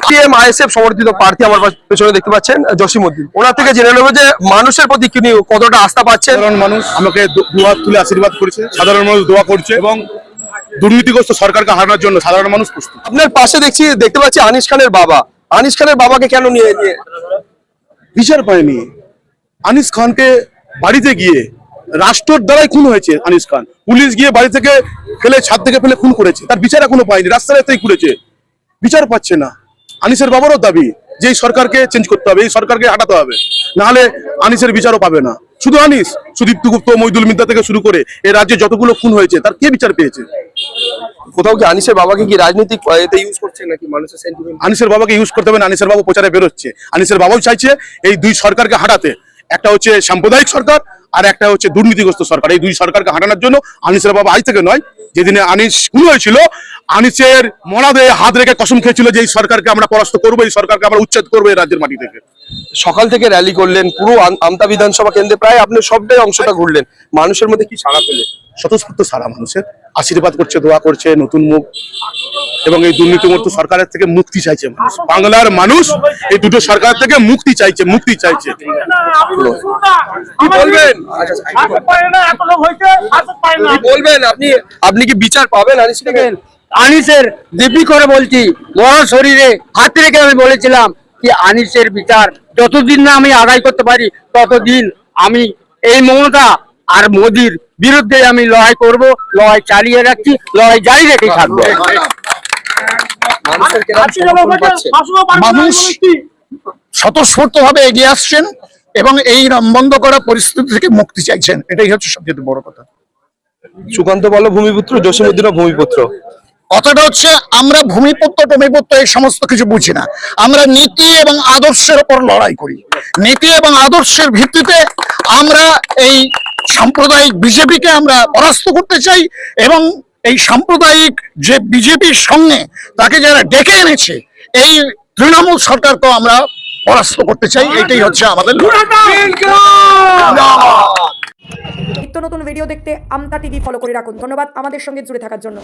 CM ISF সমর্থিত প্রার্থী আমার পেছনে দেখতে পাচ্ছেন জসিমউদ্দিন, ওনার থেকে জেনে নেবো যে মানুষের প্রতি তিনি কতটা আস্থা পাচ্ছেন। সাধারণ মানুষ আমাকে দুহাত তুলে আশীর্বাদ করেছে, সাধারণ মানুষ দোয়া করছে এবং দুর্নীতিগ্রস্ত সরকারকে হারানোর জন্য সাধারণ মানুষ প্রস্তুত। আপনার পাশে দেখতে পাচ্ছি আনিস খানের বাবা। আনিস খানের বাবাকে কেন নিয়ে বিচার পায়নি? আনিস খানকে বাড়িতে গিয়ে রাষ্ট্রের দ্বারাই খুন হয়েছে। আনিস খান পুলিশ গিয়ে বাড়ি থেকে ফেলে, ছাদ থেকে ফেলে খুন করেছে, তার বিচার এখনো পায়নি। রাস্তায় করেছে, বিচার পাচ্ছে না। আনিসের বাবারও দাবি যে এই সরকারকে চেঞ্জ করতে হবে, এই সরকারকে হাঁটাতে হবে, নাহলে আনিসের বিচারও পাবে না। শুধু আনিস, সুদীপ্ত গুপ্ত, মইদুল মিদ্দা থেকে শুরু করে এই রাজ্যে যতগুলো খুন হয়েছে তার কে বিচার পেয়েছে? কোথাও কি আনিসের বাবাকে কি রাজনৈতিক এতে ইউজ করছে নাকি মানুষের সেন্টিমেন্ট? আনিসের বাবাকে ইউজ করতে হবে না। আনিসের বাবা প্রচারে বেরোচ্ছে। আনিসের বাবাও চাইছে এই দুই সরকারকে হাঁটাতে। একটা হচ্ছে সাম্প্রদায়িক সরকার আর একটা হচ্ছে দুর্নীতিগ্রস্ত সরকার। এই দুই সরকারকে হাঁটানোর জন্য আনিসের বাবা আজ থেকে নয়, যেদিনে আনিস খুন হয়েছিল, আনিসের মনাদে হাত রেখে কসম খেয়েছিল যে এই সরকারকে আমরা পরাস্ত করবো, এই সরকারকে আমরা উচ্ছেদ করবো এই রাজ্যের মাটি থেকে। সকাল থেকে র্যালি করলেন পুরো আমতা বিধানসভা কেন্দ্রে, প্রায় আপনি সবটাই অংশটা ঘুরলেন। মানুষের মধ্যে কি সাড়া পেলেন? স্বতঃস্ফূর্ত সারা মানুষের আশীর্বাদ করছে, দোয়া করছে, নতুন মুখ এবং এই দুর্নীতিমুক্ত সরকারের থেকে মুক্তি চাইছে মানুষ। বাংলার মানুষ এই দুটো সরকার থেকে মুক্তি চাইছে, মুক্তি চাইছে। কি বলবেন? বলবেন আপনি কি বিচার পাবেন আনিস থেকে? আনিসের দিব্যি করে বলছি, বড় শরীরে হাত রেখে আমি বলেছিলাম কি আনিসের বিচার যতদিন না আমি আদায় করতে পারি ততদিন আমি এই মমতা আর মোদির বিরুদ্ধে আমি লড়াই করব, লড়াই চালিয়ে রাখছি, লড়াই জারি রেখে থাকবো। মানুষ স্বতঃস্ফূর্ত ভাবে এগিয়ে আসছেন এবং এই বন্ধ করা পরিস্থিতি থেকে মুক্তি চাইছেন, এটাই হচ্ছে সবচেয়ে বড় কথা। সুকান্ত বলো ভূমিপুত্র, জসিমউদ্দিনও ভূমিপুত্র। কথাটা হচ্ছে আমরা ভূমিপুত্র টমিপুত্র এই সমস্ত কিছু বুঝি না, আমরা নীতি এবং আদর্শের উপর লড়াই করি। নীতি এবং আদর্শের ভিত্তিতে আমরা এই সাম্প্রদায়িক বিজেপিকে আমরা পরাস্ত করতে চাই এবং এই সাম্প্রদায়িক যে বিজেপির সঙ্গে তাকে যারা ডেকে এনেছে এই তৃণমূল সরকারকেও আমরা পরাস্ত করতে চাই। এটাই হচ্ছে আমাদের নিত্য নতুন ভিডিও দেখতে আমতা টিভি ফলো করে রাখুন। ধন্যবাদ আমাদের সঙ্গে জুড়ে থাকার জন্য।